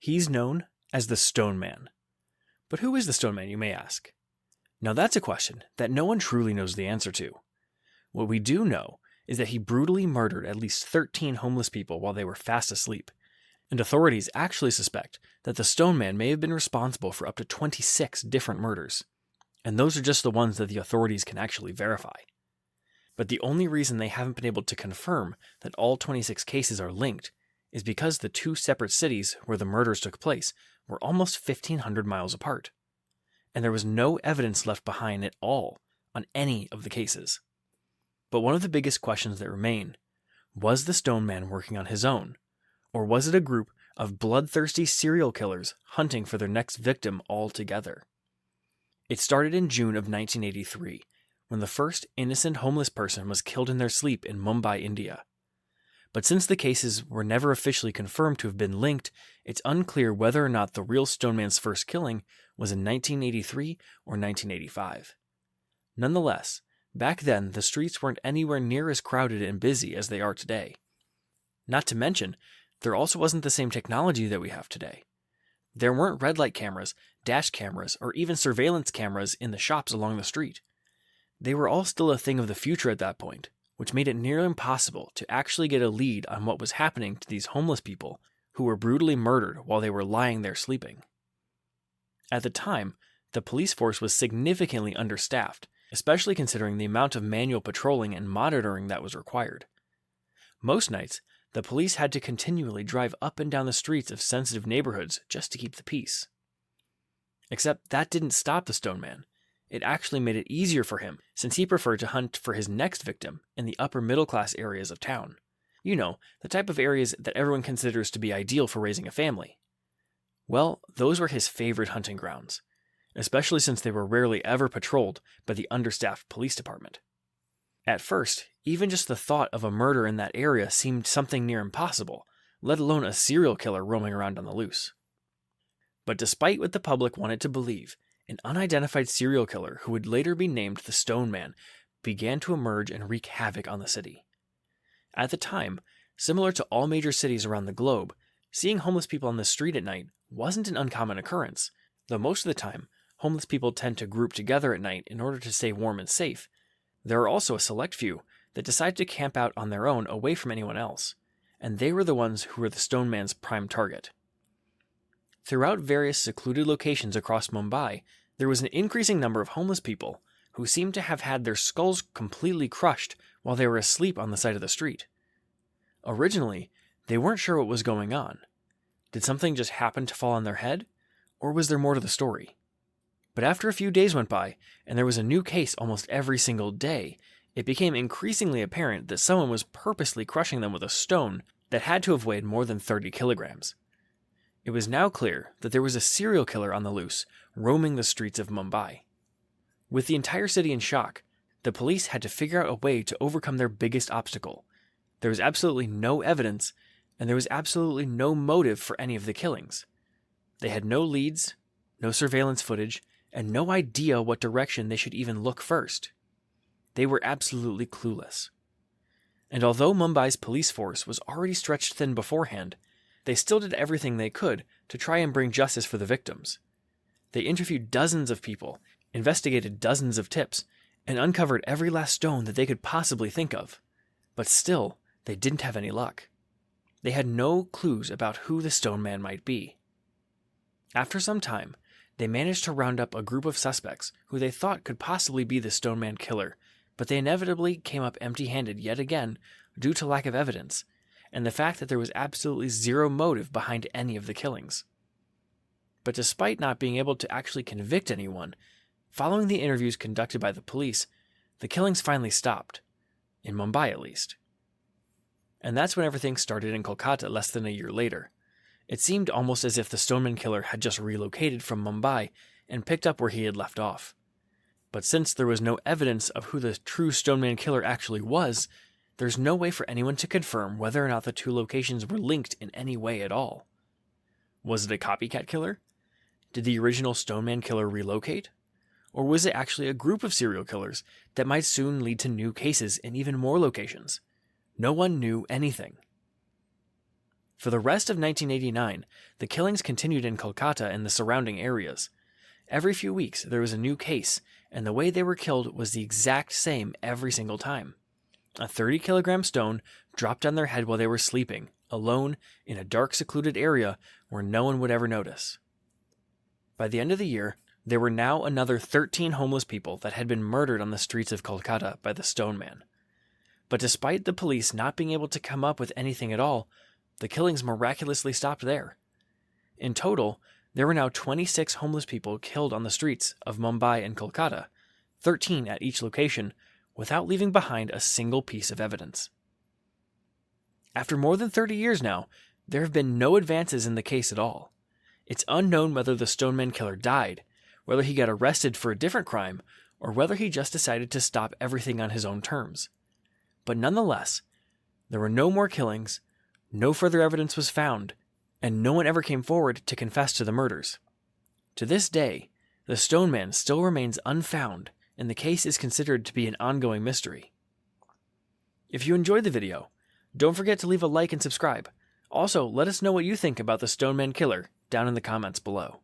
He's known as the Stoneman. But who is the Stoneman, you may ask? Now that's a question that no one truly knows the answer to. What we do know is that he brutally murdered at least 13 homeless people while they were fast asleep, and authorities actually suspect that the Stoneman may have been responsible for up to 26 different murders, and those are just the ones that the authorities can actually verify. But the only reason they haven't been able to confirm that all 26 cases are linked is because the two separate cities where the murders took place were almost 1,500 miles apart, and there was no evidence left behind at all on any of the cases. But one of the biggest questions that remain, was the Stoneman working on his own, or was it a group of bloodthirsty serial killers hunting for their next victim all together? It started in June of 1983, when the first innocent homeless person was killed in their sleep in Mumbai, India. But since the cases were never officially confirmed to have been linked, it's unclear whether or not the real Stoneman's first killing was in 1983 or 1985. Nonetheless, back then the streets weren't anywhere near as crowded and busy as they are today. Not to mention, there also wasn't the same technology that we have today. There weren't red light cameras, dash cameras, or even surveillance cameras in the shops along the street. They were all still a thing of the future at that point, which made it nearly impossible to actually get a lead on what was happening to these homeless people who were brutally murdered while they were lying there sleeping. At the time, the police force was significantly understaffed, especially considering the amount of manual patrolling and monitoring that was required. Most nights, the police had to continually drive up and down the streets of sensitive neighborhoods just to keep the peace. Except that didn't stop the Stoneman. It actually made it easier for him, since he preferred to hunt for his next victim in the upper middle class areas of town. You know, the type of areas that everyone considers to be ideal for raising a family. Well, those were his favorite hunting grounds, especially since they were rarely ever patrolled by the understaffed police department. At first, even just the thought of a murder in that area seemed something near impossible, let alone a serial killer roaming around on the loose. But despite what the public wanted to believe, an unidentified serial killer who would later be named the Stoneman began to emerge and wreak havoc on the city. At the time, similar to all major cities around the globe, seeing homeless people on the street at night wasn't an uncommon occurrence, though most of the time, homeless people tend to group together at night in order to stay warm and safe. There are also a select few that decide to camp out on their own away from anyone else, and they were the ones who were the Stoneman's prime target. Throughout various secluded locations across Mumbai, there was an increasing number of homeless people who seemed to have had their skulls completely crushed while they were asleep on the side of the street. Originally, they weren't sure what was going on. Did something just happen to fall on their head, or was there more to the story? But after a few days went by, and there was a new case almost every single day, it became increasingly apparent that someone was purposely crushing them with a stone that had to have weighed more than 30 kilograms. It was now clear that there was a serial killer on the loose, roaming the streets of Mumbai. With the entire city in shock, the police had to figure out a way to overcome their biggest obstacle. There was absolutely no evidence, and there was absolutely no motive for any of the killings. They had no leads, no surveillance footage, and no idea what direction they should even look first. They were absolutely clueless. And although Mumbai's police force was already stretched thin beforehand, they still did everything they could to try and bring justice for the victims. They interviewed dozens of people, investigated dozens of tips, and uncovered every last stone that they could possibly think of. But still, they didn't have any luck. They had no clues about who the Stoneman might be. After some time, they managed to round up a group of suspects who they thought could possibly be the Stoneman killer, but they inevitably came up empty-handed yet again due to lack of evidence, and the fact that there was absolutely zero motive behind any of the killings. But despite not being able to actually convict anyone, following the interviews conducted by the police, the killings finally stopped, in Mumbai at least. And that's when everything started in Kolkata less than a year later. It seemed almost as if the Stoneman killer had just relocated from Mumbai and picked up where he had left off. But since there was no evidence of who the true Stoneman killer actually was, there's no way for anyone to confirm whether or not the two locations were linked in any way at all. Was it a copycat killer? Did the original Stoneman killer relocate? Or was it actually a group of serial killers that might soon lead to new cases in even more locations? No one knew anything. For the rest of 1989, the killings continued in Kolkata and the surrounding areas. Every few weeks, there was a new case, and the way they were killed was the exact same every single time. A 30-kilogram stone dropped on their head while they were sleeping, alone, in a dark, secluded area where no one would ever notice. By the end of the year, there were now another 13 homeless people that had been murdered on the streets of Kolkata by the Stoneman. But despite the police not being able to come up with anything at all, the killings miraculously stopped there. In total, there were now 26 homeless people killed on the streets of Mumbai and Kolkata, 13 at each location, without leaving behind a single piece of evidence. After more than 30 years now, there have been no advances in the case at all. It's unknown whether the Stoneman killer died, whether he got arrested for a different crime, or whether he just decided to stop everything on his own terms. But nonetheless, there were no more killings, no further evidence was found, and no one ever came forward to confess to the murders. To this day, the Stoneman still remains unfound, and the case is considered to be an ongoing mystery. If you enjoyed the video, don't forget to leave a like and subscribe. Also, let us know what you think about the Stoneman killer down in the comments below.